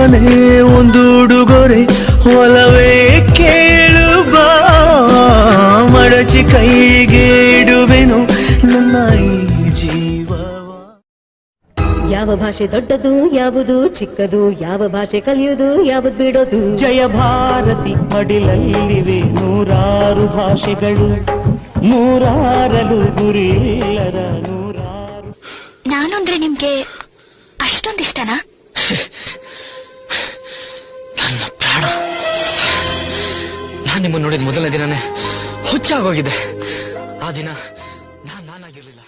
ಜೀವನೇ ಒಂದು ಉಡುಗೊರೆ ಒಲವೇ ಕೇಳು ಬಾ ಮಡಚಿ ಕೈಗೆ ಇಡುವೆನು ನನ್ನ ಈ ಜೀವವ. ಯಾವ ಭಾಷೆ ದೊಡ್ಡದು ಯಾವುದು ಚಿಕ್ಕದು, ಯಾವ ಭಾಷೆ ಕಲಿಯುವುದು ಯಾವುದು ಬಿಡೋದು. ಜಯ ಭಾರತಿ ಮಡಿಲಲ್ಲಿವೆ ನೂರಾರು ಭಾಷೆಗಳು, ನೂರಾರಲು ಗುರಿಲ್ಲರ ನೂರಾರು. ನಾನು ಅಂದ್ರೆ ನಿಮ್ಗೆ ಅಷ್ಟೊಂದಿಷ್ಟನಾ? ನನ್ನ ಪ್ರಾಣ. ನಾನು ನಿಮ್ಮನ್ನು ನೋಡಿದ ಮೊದಲನೇ ದಿನನೇ ಹುಚ್ಚಾಗೋಗಿದೆ. ಆ ದಿನ ನಾನಾಗಿರ್ಲಿಲ್ಲ.